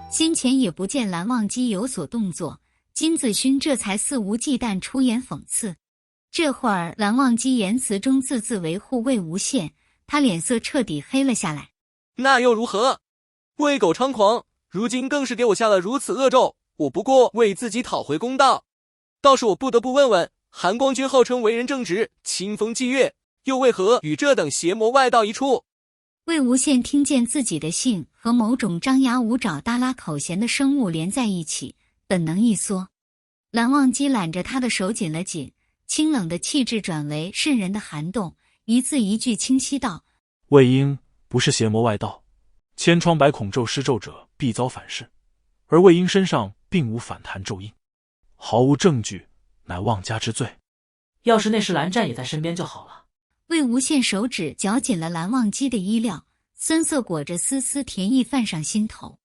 先前也不见蓝忘机有所动作，金子勋这才肆无忌惮出言讽刺。这会儿蓝忘机言辞中字字维护魏无羡，他脸色彻底黑了下来。那又如何？魏狗猖狂，如今更是给我下了如此恶咒，我不过为自己讨回公道。倒是我不得不问问，韩光君号称为人正直，清风霁月，又为何与这等邪魔外道一处？魏无羡听见自己的姓和某种张牙舞爪、耷拉口弦的生物连在一起，本能一缩。蓝忘机揽着他的手紧了紧，清冷的气质转为渗人的寒冻，一字一句清晰道：魏婴不是邪魔外道，千疮百孔咒施咒者必遭反噬，而魏婴身上并无反弹咒印，毫无证据，乃妄加之罪。要是那时蓝湛也在身边就好了。魏无羡手指绞紧了蓝忘机的衣料，酸涩裹着丝丝甜意泛上心头。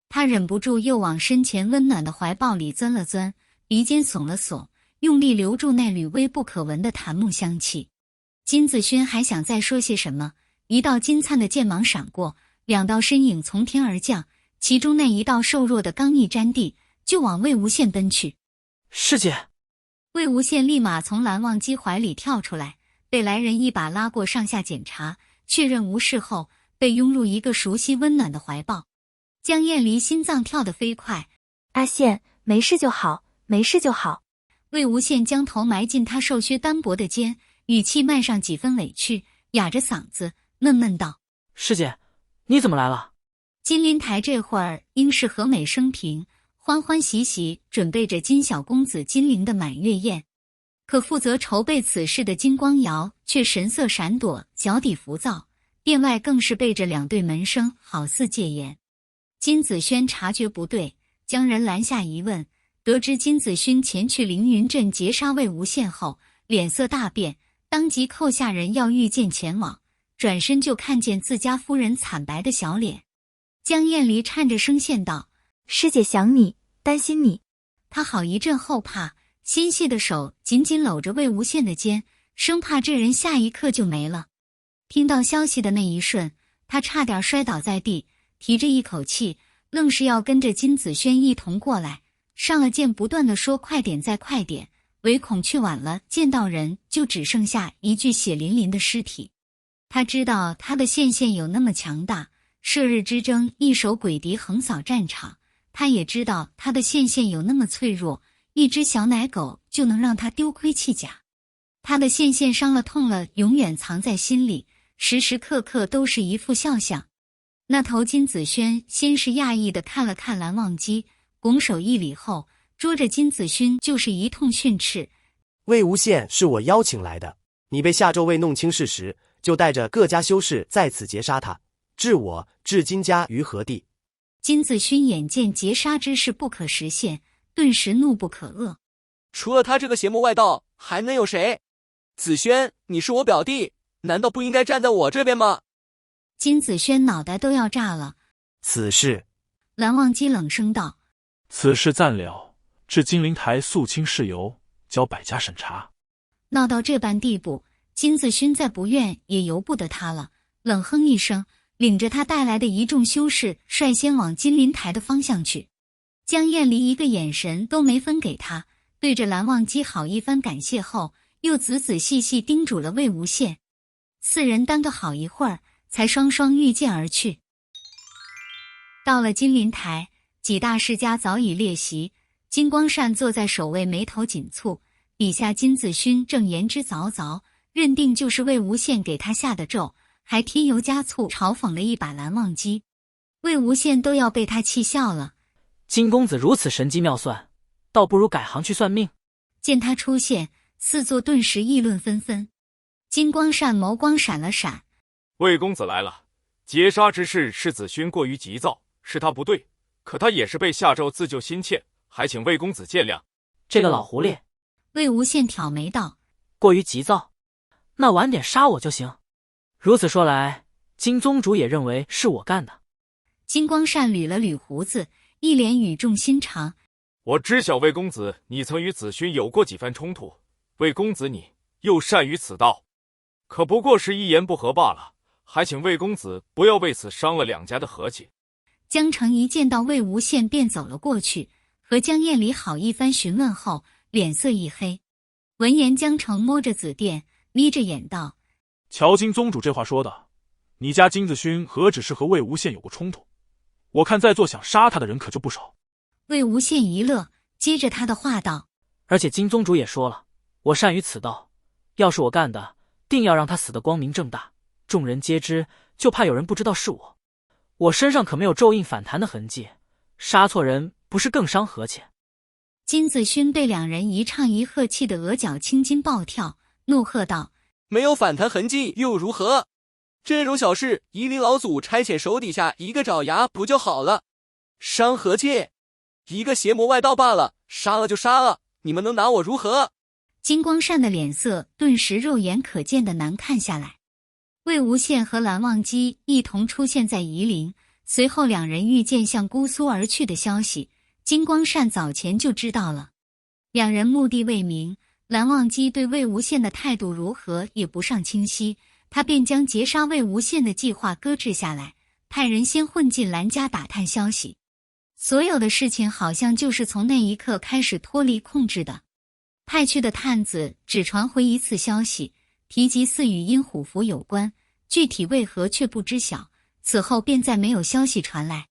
他忍不住又往身前温暖的怀抱里钻了钻，鼻尖耸了耸，用力留住那缕微不可闻的檀木香气。金子勋还想再说些什么，一道金灿的剑芒闪过，两道身影从天而降，其中那一道瘦弱的刚毅沾地，就往魏无羡奔去。师姐！魏无羡立马从蓝忘机怀里跳出来，被来人一把拉过上下检查，确认无事后，被拥入一个熟悉温暖的怀抱。江燕离心脏跳得飞快，阿羡，没事就好，没事就好。魏无羡将头埋进他瘦削单薄的肩，语气慢上几分委屈，哑着嗓子闷闷道：师姐，你怎么来了？金陵台这会儿应是和美升平，欢欢喜喜准备着金小公子金陵的满月宴。可负责筹备此事的金光瑶却神色闪躲，脚底浮躁，殿外更是备着两队门生，好似戒严。金子轩察觉不对，将人拦下一问，得知金子勋前去凌云镇截杀魏无羡后，脸色大变，当即扣下人要御剑前往，转身就看见自家夫人惨白的小脸。江燕离颤着声线道：师姐想你，担心你。他好一阵后怕，纤细的手紧紧搂着魏无羡的肩，生怕这人下一刻就没了。听到消息的那一瞬，他差点摔倒在地，提着一口气，愣是要跟着金子轩一同过来。上了剑不断地说快点再快点，唯恐去晚了见到人就只剩下一具血淋淋的尸体。他知道他的线线有那么强大，射日之争一手鬼敌横扫战场，他也知道他的线线有那么脆弱，一只小奶狗就能让他丢盔弃甲。他的线线伤了痛了，永远藏在心里，时时刻刻都是一副笑相。那头金子轩先是讶异地看了看蓝忘机，拱手一礼后，捉着金子勋就是一通训斥：魏无羡是我邀请来的，你被下咒未弄清事实，就带着各家修士在此截杀他，置我至金家于何地？金子勋眼见截杀之事不可实现，顿时怒不可遏。除了他这个邪魔外道，还能有谁？子轩，你是我表弟，难道不应该站在我这边吗？金子轩脑袋都要炸了。此事，蓝忘机冷声道：此事暂了，至金陵台肃清事由，交百家审查。闹到这般地步，金子勋再不愿也由不得他了，冷哼一声，领着他带来的一众修士率先往金陵台的方向去。江燕离一个眼神都没分给他，对着蓝忘机好一番感谢后，又仔仔细细叮嘱了魏无羡。四人耽搁好一会儿，才双双御剑而去。到了金陵台，几大世家早已列席，金光善坐在首位，眉头紧蹙，底下金子勋正言之凿凿，认定就是魏无羡给他下的咒，还添油加醋嘲讽了一把蓝忘机。魏无羡都要被他气笑了。金公子如此神机妙算，倒不如改行去算命。见他出现，四座顿时议论纷纷。金光善眸光闪了闪：魏公子来了，截杀之事是子勋过于急躁，是他不对，可他也是被下咒自救心切，还请魏公子见谅。这个老狐狸！魏无羡挑眉道：过于急躁，那晚点杀我就行。如此说来，金宗主也认为是我干的。金光善捋了捋胡子，一脸语重心长：我知晓魏公子你曾与子勋有过几番冲突，魏公子你又善于此道，可不过是一言不合罢了，还请魏公子不要为此伤了两家的和气。江澄一见到魏无羡便走了过去，和江厌离好一番询问后，脸色一黑。闻言，江澄摸着紫电，眯着眼道：“乔金宗主这话说的，你家金子勋何止是和魏无羡有过冲突？我看在座想杀他的人可就不少。”魏无羡一乐，接着他的话道：“而且金宗主也说了，我善于此道，要是我干的，定要让他死得光明正大，众人皆知，就怕有人不知道是我。我身上可没有咒印反弹的痕迹，杀错人不是更伤和气？”金子勋被两人一唱一和气得额角青筋暴跳，怒喝道：“没有反弹痕迹又如何？这种小事，夷陵老祖差遣手底下一个爪牙不就好了？伤和气，一个邪魔外道罢了，杀了就杀了，你们能拿我如何？”金光善的脸色顿时肉眼可见的难看下来。魏无羡和蓝忘机一同出现在夷陵，随后两人遇见向姑苏而去的消息，金光善早前就知道了。两人目的未明，蓝忘机对魏无羡的态度如何也不上清晰，他便将劫杀魏无羡的计划搁置下来，派人先混进蓝家打探消息。所有的事情好像就是从那一刻开始脱离控制的。派去的探子只传回一次消息，提及似与阴虎符有关，具体为何却不知晓，此后便再没有消息传来。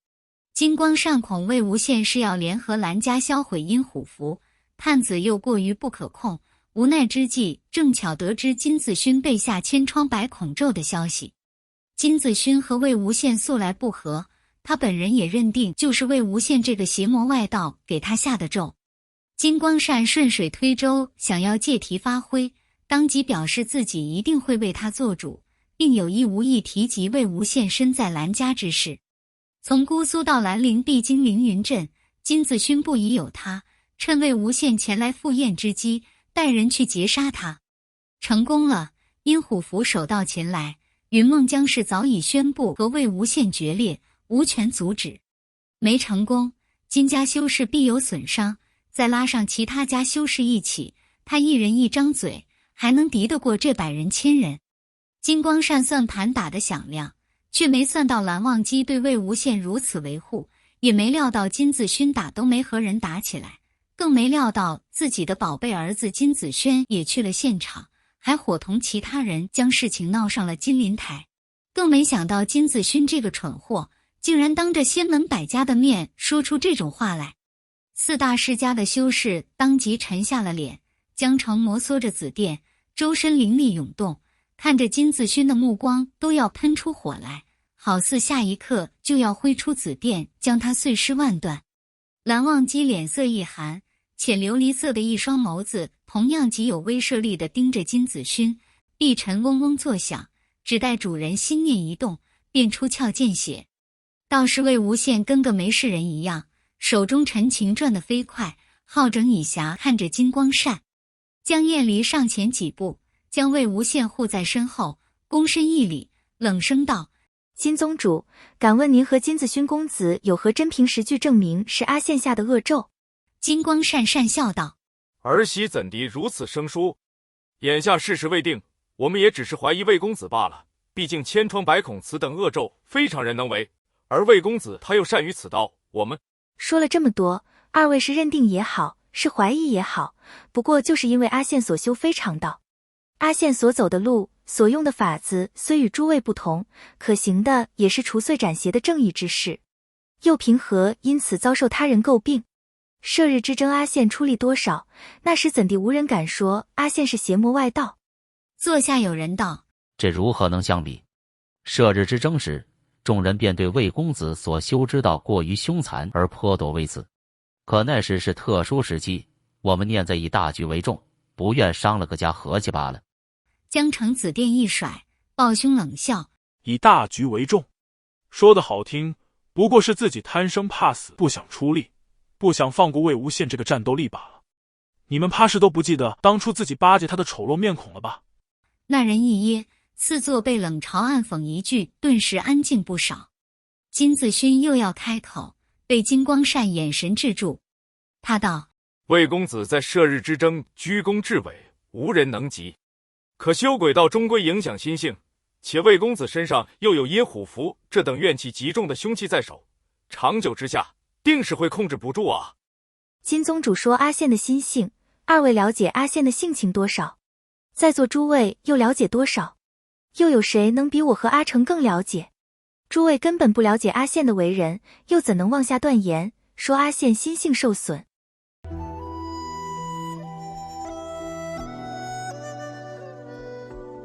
金光善恐魏无羡是要联合蓝家销毁阴虎符，探子又过于不可控，无奈之际正巧得知金子勋被下千疮百孔咒的消息。金子勋和魏无羡素来不和，他本人也认定就是魏无羡这个邪魔外道给他下的咒。金光善顺水推舟，想要借题发挥，当即表示自己一定会为他做主，并有意无意提及魏无羡身在蓝家之事。从姑苏到兰陵必经凌云镇，金子勋不疑有他，趁魏无羡前来赴宴之机，带人去劫杀他。成功了，阴虎符手到擒来，云梦江氏早已宣布和魏无羡决裂，无权阻止。没成功，金家修士必有损伤，再拉上其他家修士一起，他一人一张嘴，还能敌得过这100人1000人？金光善算盘打得响亮，却没算到蓝忘机对魏无羡如此维护，也没料到金子勋打都没和人打起来，更没料到自己的宝贝儿子金子轩也去了现场，还伙同其他人将事情闹上了金陵台。更没想到金子勋这个蠢货，竟然当着仙门百家的面说出这种话来。4大世家的修士当即沉下了脸，江澄摩挲着紫电，周身灵力涌动，看着金子勋的目光都要喷出火来，好似下一刻就要挥出紫电将他碎尸万段。蓝忘机脸色一寒，浅琉璃色的一双眸子同样极有威慑力地盯着金子勋，碧尘嗡嗡作响，只待主人心念一动，便出鞘见血。倒是魏无羡跟个没事人一样，手中陈情转得飞快，好整以暇看着金光善。江厌离上前几步，将魏无羡护在身后，躬身一礼，冷声道：“金宗主，敢问您和金子勋公子有何真凭实据证明是阿羡下的恶咒？”金光善讪笑道：“儿媳怎敌如此生疏？眼下事实未定，我们也只是怀疑魏公子罢了。毕竟千疮百孔此等恶咒非常人能为，而魏公子他又善于此道，我们……”说了这么多，二位是认定也好，是怀疑也好，不过就是因为阿羡所修非常道。阿羡所走的路，所用的法子虽与诸位不同，可行的也是除罪斩邪的正义之事，又凭何因此遭受他人诟病？射日之争阿羡出力多少，那时怎地无人敢说阿羡是邪魔外道？坐下有人道：“这如何能相比？射日之争时，众人便对魏公子所修之道过于凶残而颇夺微词。可那时是特殊时期，我们念在以大局为重，不愿伤了个家和气罢了。”江澄紫电一甩，抱胸冷笑：“以大局为重，说得好听，不过是自己贪生怕死，不想出力，不想放过魏无羡这个战斗力罢了。你们怕是都不记得当初自己巴结他的丑陋面孔了吧？”那人一噎，似作被冷嘲暗讽一句，顿时安静不少。金子勋又要开口，被金光善眼神制住。他道：“魏公子在射日之争居功至伟，无人能及。可修鬼道终归影响心性，且魏公子身上又有阴虎符这等怨气极重的凶器在手，长久之下，定是会控制不住啊。金宗主说阿宪的心性，二位了解阿宪的性情多少？在座诸位又了解多少？又有谁能比我和阿成更了解？诸位根本不了解阿宪的为人，又怎能妄下断言，说阿宪心性受损，